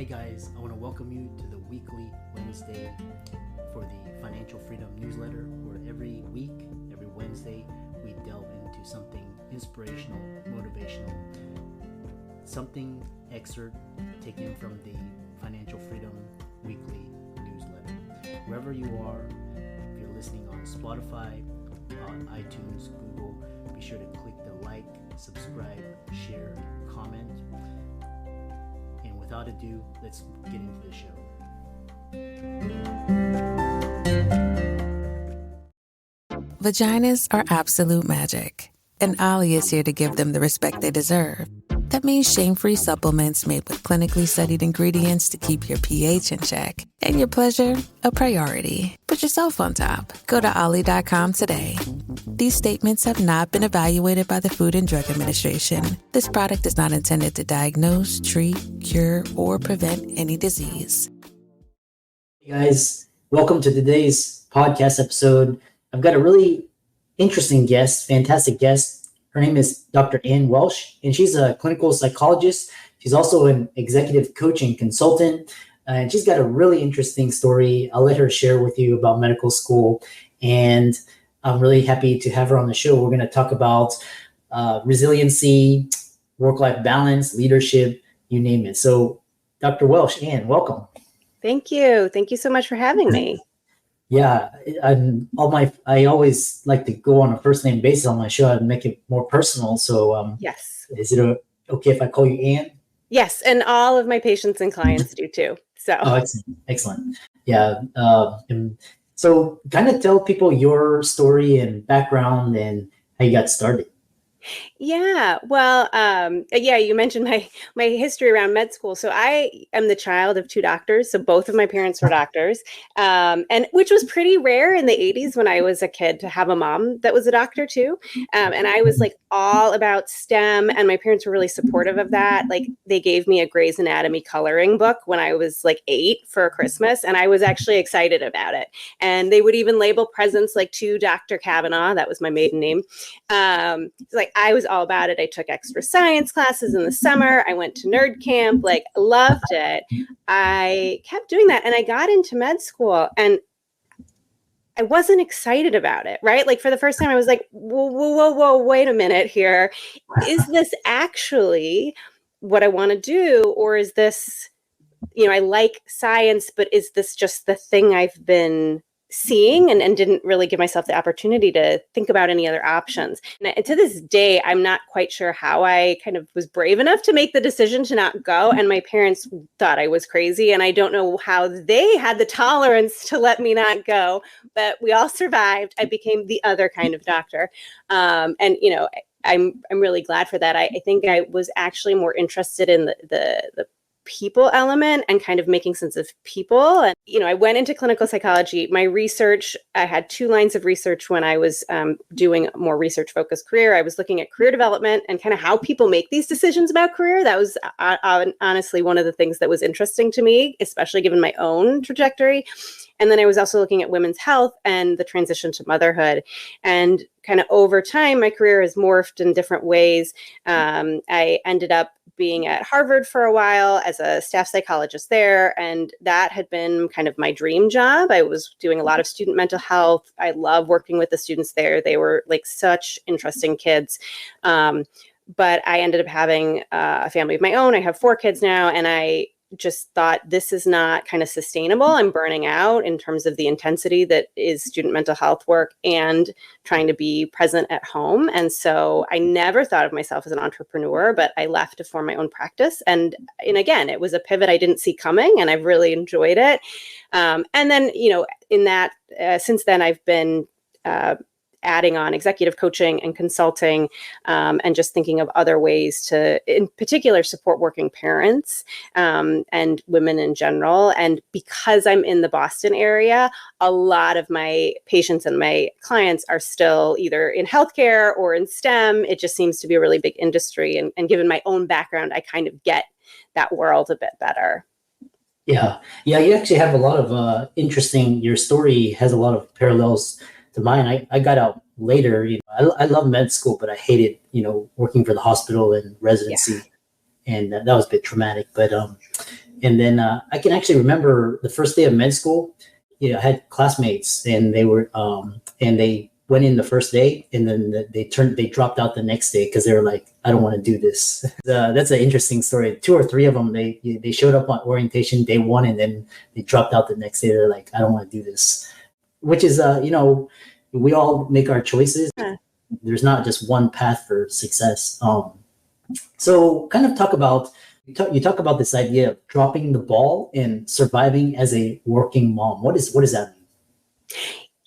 Hey guys, I want to welcome you to the weekly Wednesday for the Financial Freedom newsletter, where every week, every Wednesday, we delve into something inspirational, motivational, something excerpt taken from the Financial Freedom weekly newsletter. Wherever you are, if you're listening on Spotify, on iTunes, Google, be sure to click the like, subscribe, share, comment. And without ado, let's get into the show. Vaginas are absolute magic, and Ollie is here to give them the respect they deserve. That means shame-free supplements made with clinically studied ingredients to keep your pH in check and your pleasure a priority. Put yourself on top. Go to ollie.com today. These statements have not been evaluated by the Food and Drug Administration. This product is not intended to diagnose, treat, cure, or prevent any disease. Hey guys, welcome to today's podcast episode. I've got a really interesting guest, fantastic guest. Her name is Dr. Ann Welsh, and she's a clinical psychologist. She's also an executive coach and consultant, and she's got a really interesting story. I'll let her share with you about medical school, and I'm really happy to have her on the show. We're going to talk about resiliency, work-life balance, leadership, you name it. So, Dr. Welsh, Ann, welcome. Thank you. Thank you so much for having me. Yeah, I always like to go on a first name basis on my show and make it more personal. So, Yes. Is it okay if I call you Ann? Yes, and all of my patients and clients do too. So. Oh, excellent. Yeah. And so, kind of tell people your story and background and how you got started. Yeah, well, you mentioned my history around med school. So I am the child of two doctors. So both of my parents were doctors, and which was pretty rare in the 80s when I was a kid to have a mom that was a doctor too. And I was like all about STEM, and my parents were really supportive of that. Like they gave me a Grey's Anatomy coloring book when I was like 8 for Christmas, and I was actually excited about it. And they would even label presents like to Dr. Kavanaugh. That was my maiden name. Like I was all about it. I took extra science classes in the summer. I went to nerd camp, like loved it. I kept doing that. And I got into med school and I wasn't excited about it, right? Like for the first time, I was like, whoa, wait a minute here. Is this actually what I want to do? Or is this, I like science, but is this just the thing I've been seeing and didn't really give myself the opportunity to think about any other options. And to this day, I'm not quite sure how I kind of was brave enough to make the decision to not go. And my parents thought I was crazy. And I don't know how they had the tolerance to let me not go, but we all survived. I became the other kind of doctor. I'm really glad for that. I think I was actually more interested in the people element and kind of making sense of people. And, I went into clinical psychology. My research, I had 2 lines of research when I was doing a more research focused career. I was looking at career development and kind of how people make these decisions about career. That was honestly one of the things that was interesting to me, especially given my own trajectory. And then I was also looking at women's health and the transition to motherhood. And kind of over time, my career has morphed in different ways. I ended up being at Harvard for a while as a staff psychologist there. And that had been kind of my dream job. I was doing a lot of student mental health. I love working with the students there. They were like such interesting kids. But I ended up having a family of my own. I have 4 kids now, and I just thought this is not kind of sustainable. I'm burning out in terms of the intensity that is student mental health work and trying to be present at home. And so I never thought of myself as an entrepreneur, but I left to form my own practice. And again, it was a pivot I didn't see coming, and I've really enjoyed it. And then, in that, since then, I've been adding on executive coaching and consulting, and just thinking of other ways to, in particular, support working parents and women in general. And because I'm in the Boston area, a lot of my patients and my clients are still either in healthcare or in STEM. It just seems to be a really big industry. And given my own background, I kind of get that world a bit better. Yeah. You actually have a lot of your story has a lot of parallels to mine. I got out later. I love med school, but I hated, working for the hospital and residency, and that was a bit traumatic. But And then I can actually remember the first day of med school. I had classmates, and they were and they went in the first day, and then they dropped out the next day because they were like, I don't want to do this. That's an interesting story. 2 or 3 of them, they showed up on orientation day 1, and then they dropped out the next day. They're like, I don't want to do this, which is we all make our choices. Yeah. There's not just one path for success. So kind of you talk about this idea of dropping the ball and surviving as a working mom. What does that mean?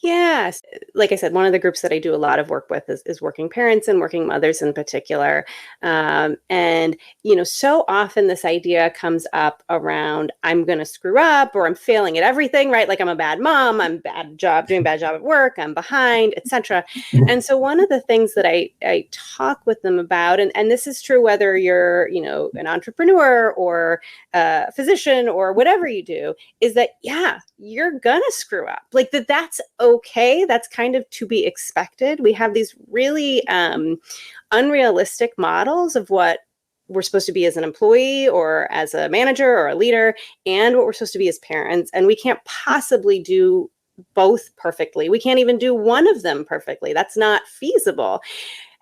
Yes. Like I said, one of the groups that I do a lot of work with is working parents and working mothers in particular. And, so often this idea comes up around, I'm going to screw up, or I'm failing at everything, right? Like I'm a bad mom, I'm doing a bad job at work, I'm behind, etc. And so one of the things that I talk with them about, and this is true whether you're, an entrepreneur or a physician or whatever you do, is that, yeah, you're going to screw up. Like that's okay. That's kind of to be expected. We have these really unrealistic models of what we're supposed to be as an employee or as a manager or a leader, and what we're supposed to be as parents. And we can't possibly do both perfectly. We can't even do one of them perfectly. That's not feasible.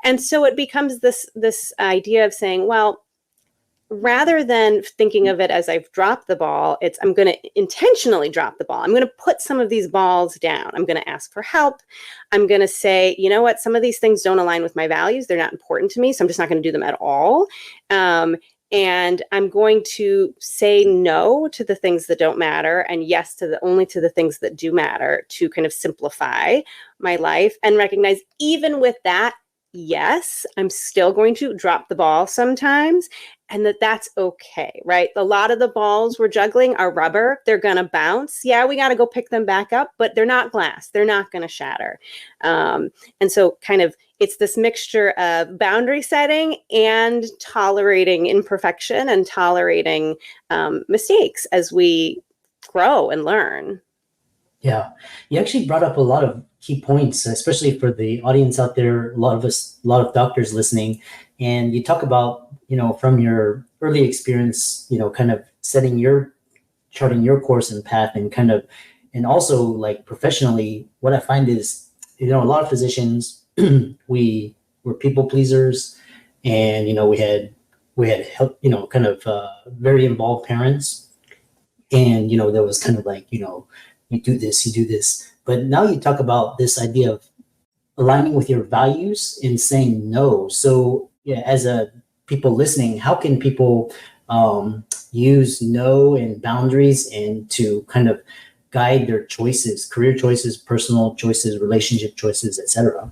And so it becomes this idea of saying, well, rather than thinking of it as I've dropped the ball, I'm going to intentionally drop the ball. I'm going to put some of these balls down. I'm going to ask for help. I'm going to say, you know what, some of these things don't align with my values. They're not important to me, so I'm just not going to do them at all. And I'm going to say no to the things that don't matter and yes to only to the things that do matter, to kind of simplify my life and recognize, even with that, yes, I'm still going to drop the ball sometimes, and that's okay, right? A lot of the balls we're juggling are rubber. They're going to bounce. Yeah, we got to go pick them back up, but they're not glass. They're not going to shatter. And so kind of it's this mixture of boundary setting and tolerating imperfection and tolerating mistakes as we grow and learn. Yeah, you actually brought up a lot of key points, especially for the audience out there. A lot of doctors listening, and you talk about, from your early experience, kind of charting your course and path, and also like professionally, what I find is, a lot of physicians, we were people pleasers, and we had help, kind of very involved parents, and there was kind of like, you do this. But now you talk about this idea of aligning with your values and saying no. So yeah, as a people listening, how can people use no and boundaries and to kind of guide their choices, career choices, personal choices, relationship choices, etc.?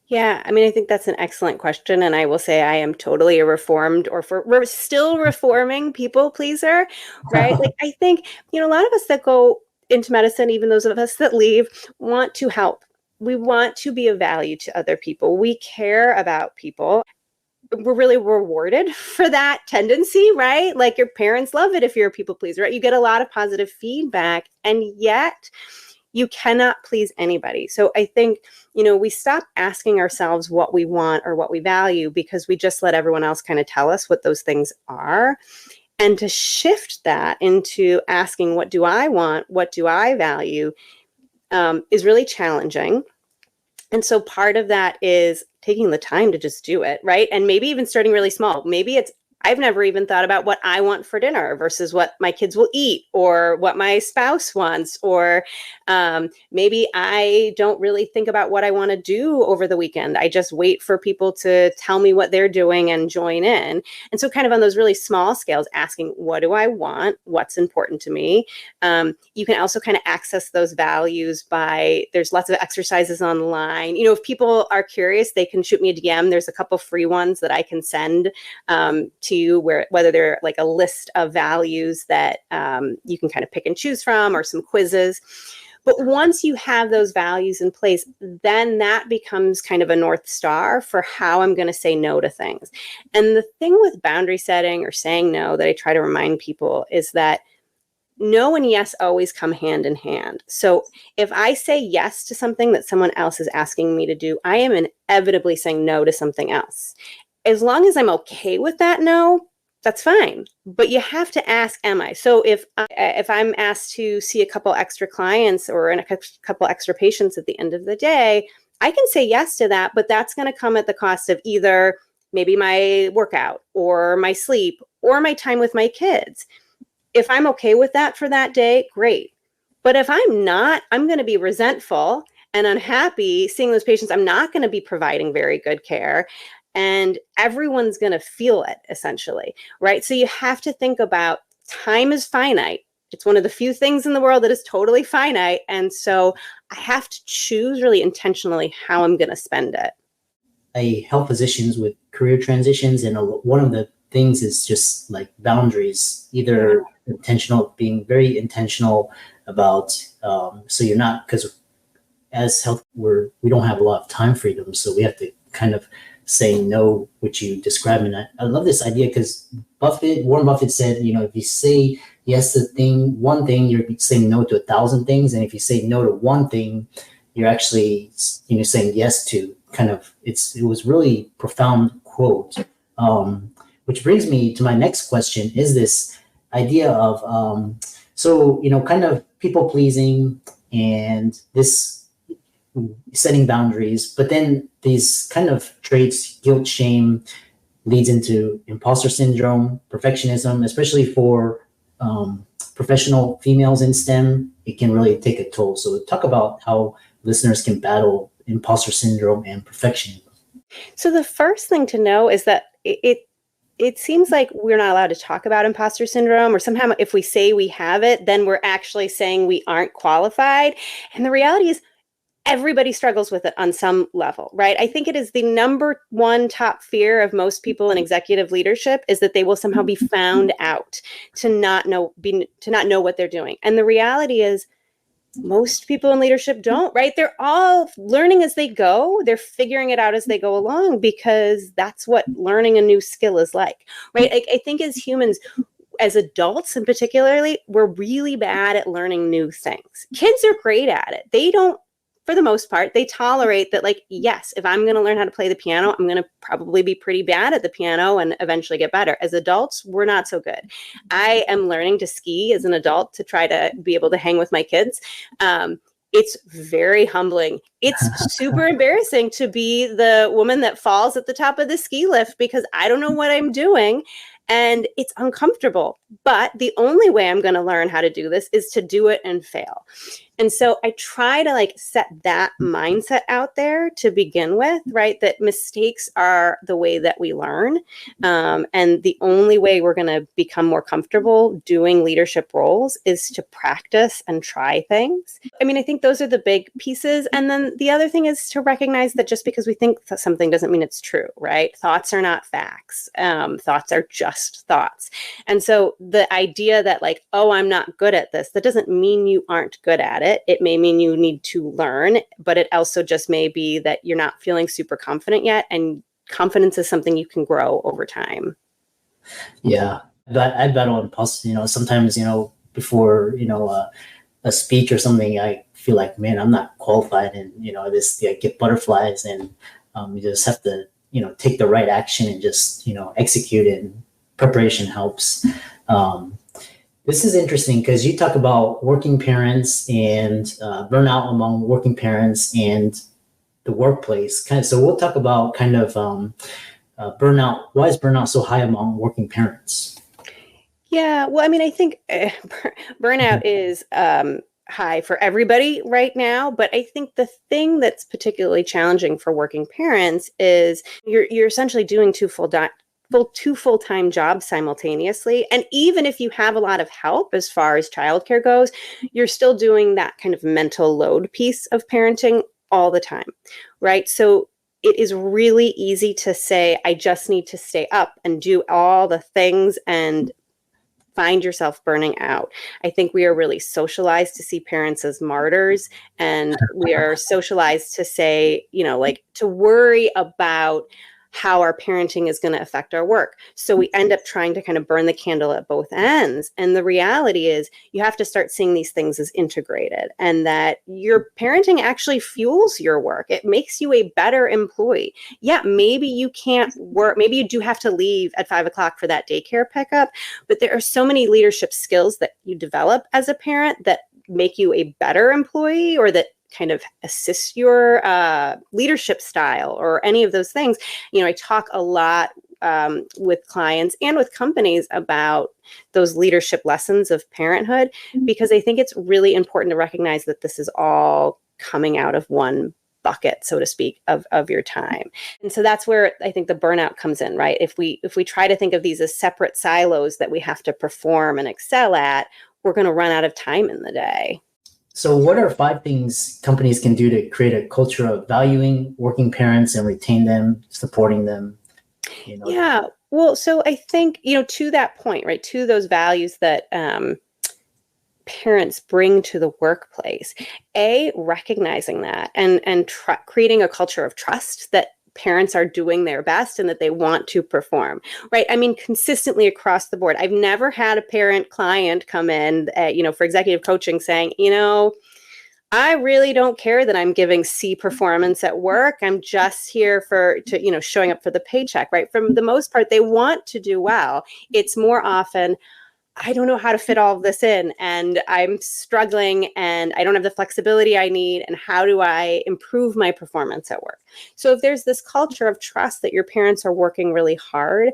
Yeah, I mean, I think that's an excellent question. And I will say I am totally a reformed, we're still reforming people pleaser, right? Like, I think, a lot of us that go into medicine, even those of us that leave, want to help. We want to be of value to other people. We care about people. We're really rewarded for that tendency, right? Like your parents love it if you're a people pleaser, right? You get a lot of positive feedback, and yet you cannot please anybody. So I think, we stop asking ourselves what we want or what we value because we just let everyone else kind of tell us what those things are. And to shift that into asking, what do I want? What do I value? Is really challenging. And so part of that is taking the time to just do it, right? And maybe even starting really small. Maybe it's, I've never even thought about what I want for dinner versus what my kids will eat or what my spouse wants. Or maybe I don't really think about what I want to do over the weekend. I just wait for people to tell me what they're doing and join in. And so kind of on those really small scales, asking, what do I want? What's important to me? You can also kind of access those values there's lots of exercises online. If people are curious, they can shoot me a DM. There's a couple free ones that I can send to you, whether they're like a list of values that you can kind of pick and choose from, or some quizzes. But once you have those values in place, then that becomes kind of a North Star for how I'm going to say no to things. And the thing with boundary setting or saying no that I try to remind people is that no and yes always come hand in hand. So if I say yes to something that someone else is asking me to do, I am inevitably saying no to something else. As long as I'm okay with that no, that's fine. But you have to ask, am I? So if I'm asked to see a couple extra clients or a couple extra patients at the end of the day, I can say yes to that, but that's going to come at the cost of either maybe my workout or my sleep or my time with my kids. If I'm okay with that for that day, great. But if I'm not, I'm going to be resentful and unhappy seeing those patients. I'm not going to be providing very good care. And everyone's going to feel it essentially, right? So you have to think about time is finite. It's one of the few things in the world that is totally finite. And so I have to choose really intentionally how I'm going to spend it. I help physicians with career transitions, and one of the things is just like boundaries, either intentional, being very intentional about, so you're not, because as health, we don't have a lot of time freedom, so we have to kind of say no, which you describe. And I love this idea because Warren Buffett said, if you say yes to one thing, you're saying no to 1,000 things. And if you say no to one thing, you're actually, saying yes to kind of, it was really profound quote. Which brings me to my next question is this idea of, kind of people pleasing and this setting boundaries, but then these kind of traits, guilt, shame, leads into imposter syndrome, perfectionism, especially for professional females in STEM. It can really take a toll. So talk about how listeners can battle imposter syndrome and perfectionism. So the first thing to know is that it seems like we're not allowed to talk about imposter syndrome, or somehow if we say we have it, then we're actually saying we aren't qualified. And the reality is everybody struggles with it on some level, right? I think it is the number one top fear of most people in executive leadership is that they will somehow be found out, to not know what they're doing. And the reality is most people in leadership don't, right? They're all learning as they go. They're figuring it out as they go along, because that's what learning a new skill is like, right? I think as humans, as adults in particularly, we're really bad at learning new things. Kids are great at it. They don't, for the most part, they tolerate that, like, yes, if I'm going to learn how to play the piano, I'm going to probably be pretty bad at the piano and eventually get better. As adults, we're not so good. I am learning to ski as an adult to try to be able to hang with my kids. It's very humbling. It's super embarrassing to be the woman that falls at the top of the ski lift because I don't know what I'm doing. And it's uncomfortable. But the only way I'm going to learn how to do this is to do it and fail. And so I try to set that mindset out there to begin with, right? That mistakes are the way that we learn. And the only way we're going to become more comfortable doing leadership roles is to practice and try things. I mean, I think those are the big pieces. And then the other thing is to recognize that just because we think something doesn't mean it's true, right? Thoughts are not facts. Thoughts are just thoughts. And so the idea that oh, I'm not good at this, that doesn't mean you aren't good at it. It may mean you need to learn, but it also just may be that you're not feeling super confident yet. And confidence is something you can grow over time. Yeah, but I battle imposter, sometimes, before, a speech or something, I feel like, man, I'm not qualified. And, I get butterflies, and you just have to, take the right action and just, execute it. And preparation helps. This is interesting because you talk about working parents and burnout among working parents and the workplace. So we'll talk about burnout. Why is burnout so high among working parents? Yeah, well, I mean, I think burnout is high for everybody right now, but I think the thing that's particularly challenging for working parents is you're essentially doing two full-time jobs simultaneously. And even if you have a lot of help as far as childcare goes, you're still doing that kind of mental load piece of parenting all the time, right? So it is really easy to say, I just need to stay up and do all the things and find yourself burning out. I think we are really socialized to see parents as martyrs, and we are socialized to say, to worry about how our parenting is going to affect our work. So we end up trying to kind of burn the candle at both ends. And the reality is you have to start seeing these things as integrated, and that your parenting actually fuels your work. It makes you a better employee. Yeah, maybe you can't work. Maybe you do have to leave at 5 o'clock for that daycare pickup, but there are so many leadership skills that you develop as a parent that make you a better employee, or that kind of assist your leadership style, or any of those things. I talk a lot with clients and with companies about those leadership lessons of parenthood, because I think it's really important to recognize that this is all coming out of one bucket, so to speak, of your time. And so that's where I think the burnout comes in, right? If we try to think of these as separate silos that we have to perform and excel at, we're going to run out of time in the day. So what are 5 things companies can do to create a culture of valuing working parents and retain them, supporting them? Yeah. Well, so I think, to that point, right, to those values that parents bring to the workplace, recognizing that and creating a culture of trust that parents are doing their best and that they want to perform, right? I mean, consistently across the board. I've never had a parent client come in, for executive coaching saying, I really don't care that I'm giving C performance at work. I'm just here to showing up for the paycheck, right? For the most part, they want to do well. It's more often, I don't know how to fit all of this in, and I'm struggling, and I don't have the flexibility I need, and how do I improve my performance at work? So if there's this culture of trust that your parents are working really hard,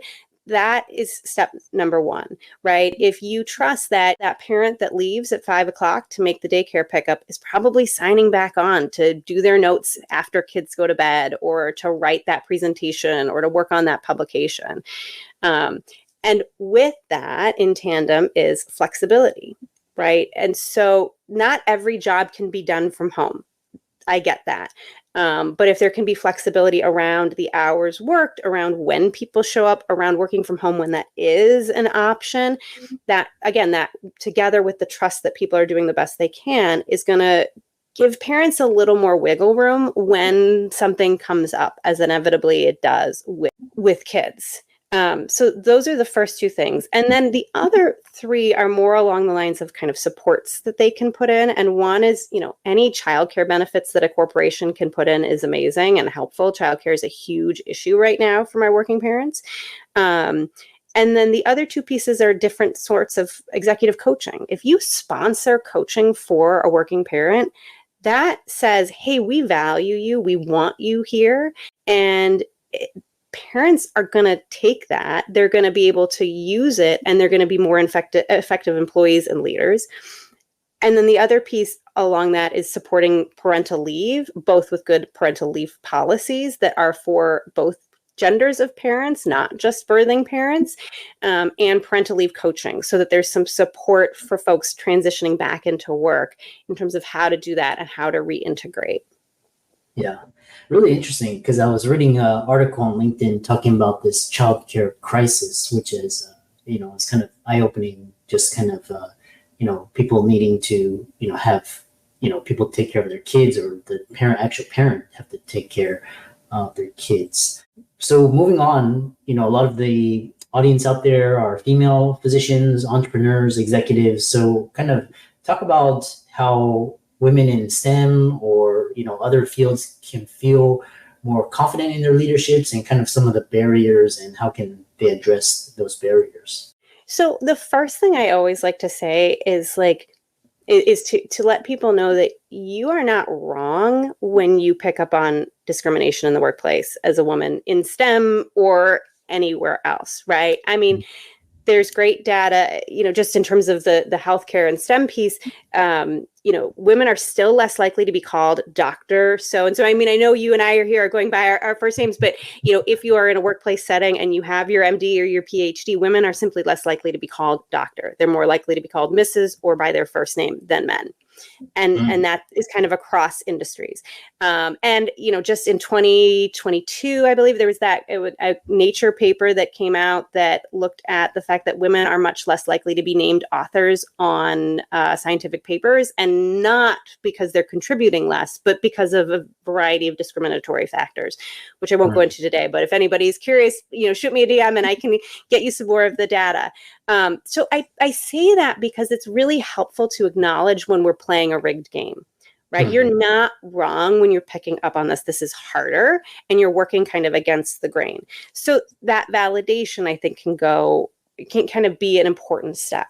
that is step number 1, right? If you trust that that parent that leaves at 5 o'clock to make the daycare pickup is probably signing back on to do their notes after kids go to bed, or to write that presentation, or to work on that publication. And with that, in tandem, is flexibility, right? And so not every job can be done from home. I get that. But if there can be flexibility around the hours worked, around when people show up, around working from home when that is an option, that, again, that together with the trust that people are doing the best they can, is going to give parents a little more wiggle room when something comes up, as inevitably it does with kids. So those are the first 2 things. And then the other 3 are more along the lines of kind of supports that they can put in. And one is, any childcare benefits that a corporation can put in is amazing and helpful. Childcare is a huge issue right now for my working parents. And then the other 2 pieces are different sorts of executive coaching. If you sponsor coaching for a working parent, that says, hey, we value you, we want you here. And parents are going to take that, they're going to be able to use it, and they're going to be more effective employees and leaders. And then the other piece along that is supporting parental leave, both with good parental leave policies that are for both genders of parents, not just birthing parents, and parental leave coaching, so that there's some support for folks transitioning back into work in terms of how to do that and how to reintegrate. Yeah, really interesting, because I was reading an article on LinkedIn talking about this childcare crisis, which is, it's kind of eye-opening, just kind of, people needing to, have, people take care of their kids, or the actual parent have to take care of their kids. So moving on, a lot of the audience out there are female physicians, entrepreneurs, executives. So kind of talk about how women in STEM or other fields can feel more confident in their leaderships, and kind of some of the barriers, and how can they address those barriers. So the first thing I always like to say is to let people know that you are not wrong when you pick up on discrimination in the workplace as a woman in STEM or anywhere else, right? I mean, there's great data, just in terms of the healthcare and STEM piece, women are still less likely to be called doctor. So I mean, I know you and I are going by our first names, but, if you are in a workplace setting and you have your MD or your PhD, women are simply less likely to be called doctor. They're more likely to be called Mrs. or by their first name than men. And that is kind of across industries. And just in 2022, I believe there was a Nature paper that came out that looked at the fact that women are much less likely to be named authors on scientific papers, and not because they're contributing less, but because of a variety of discriminatory factors, which I won't go into today. But if anybody's curious, shoot me a DM and I can get you some more of the data. So I say that because it's really helpful to acknowledge when we're playing a rigged game, right? You're not wrong when you're picking up on this. This is harder, and you're working kind of against the grain. So that validation, I think, can kind of be an important step.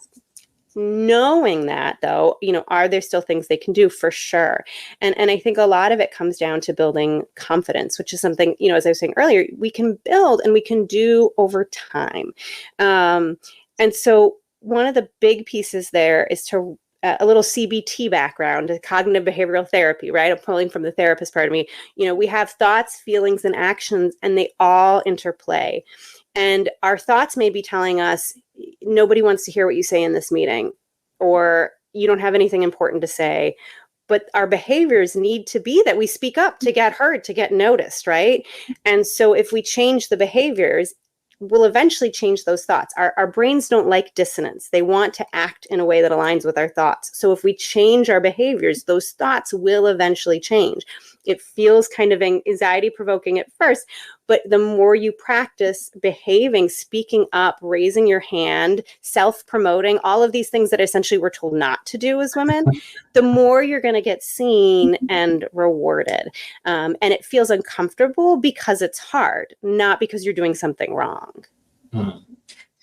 Knowing that, though, are there still things they can do? For sure. And I think a lot of it comes down to building confidence, which is something, as I was saying earlier, we can build and we can do over time. And so one of the big pieces there is to a little CBT background, cognitive behavioral therapy, right? I'm pulling from the therapist part of me. We have thoughts, feelings, and actions, and they all interplay. And our thoughts may be telling us, nobody wants to hear what you say in this meeting, or you don't have anything important to say. But our behaviors need to be that we speak up to get heard, to get noticed, right? And so if we change the behaviors, we'll eventually change those thoughts. Our brains don't like dissonance. They want to act in a way that aligns with our thoughts. So if we change our behaviors, those thoughts will eventually change. It feels kind of anxiety provoking at first, but the more you practice behaving, speaking up, raising your hand, self-promoting, all of these things that essentially we're told not to do as women, the more you're going to get seen and rewarded. And it feels uncomfortable because it's hard, not because you're doing something wrong.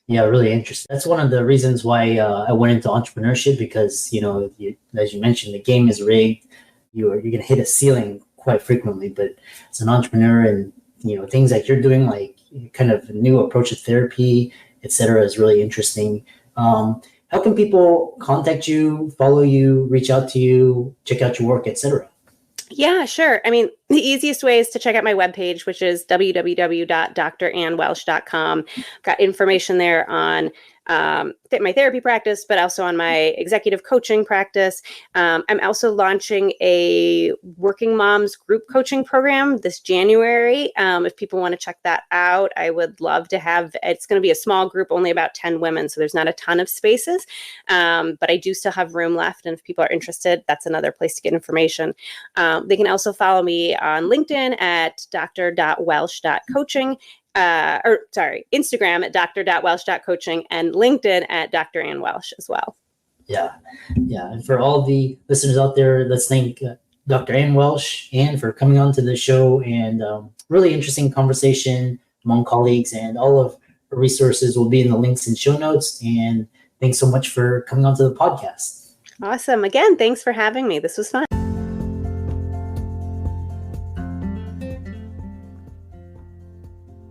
Yeah, really interesting. That's one of the reasons why I went into entrepreneurship, because, as you mentioned, the game is rigged. You're going to hit a ceiling quite frequently, but as an entrepreneur, and things like you're doing, like kind of a new approach to therapy, etc., is really interesting. How can people contact you, follow you, reach out to you, check out your work, etc.? Yeah, sure. I mean, the easiest way is to check out my webpage, which is www.drannewelsh.com. Got information there on my therapy practice, but also on my executive coaching practice. I'm also launching a working moms group coaching program this January. If people want to check that out, I would love to have, it's going to be a small group, only about 10 women. So there's not a ton of spaces, but I do still have room left. And if people are interested, that's another place to get information. They can also follow me on LinkedIn at dr.welsh.coaching. Instagram at dr.welsh.coaching, and LinkedIn at Dr. Ann Welsh as well. Yeah. And for all the listeners out there, let's thank Dr. Ann Welsh and for coming on to the show, and really interesting conversation among colleagues, and all of her resources will be in the links and show notes. And thanks so much for coming on to the podcast. Awesome. Again, thanks for having me. This was fun.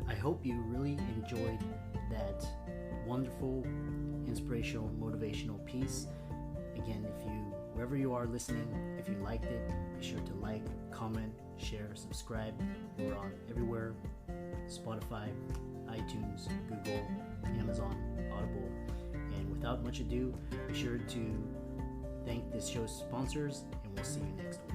I hope you really enjoyed that wonderful, inspirational, motivational piece. Again, wherever you are listening, if you liked it, be sure to like, comment, share, subscribe. We're on everywhere: Spotify, iTunes, Google, Amazon, Audible. And without much ado, be sure to thank this show's sponsors, and we'll see you next week.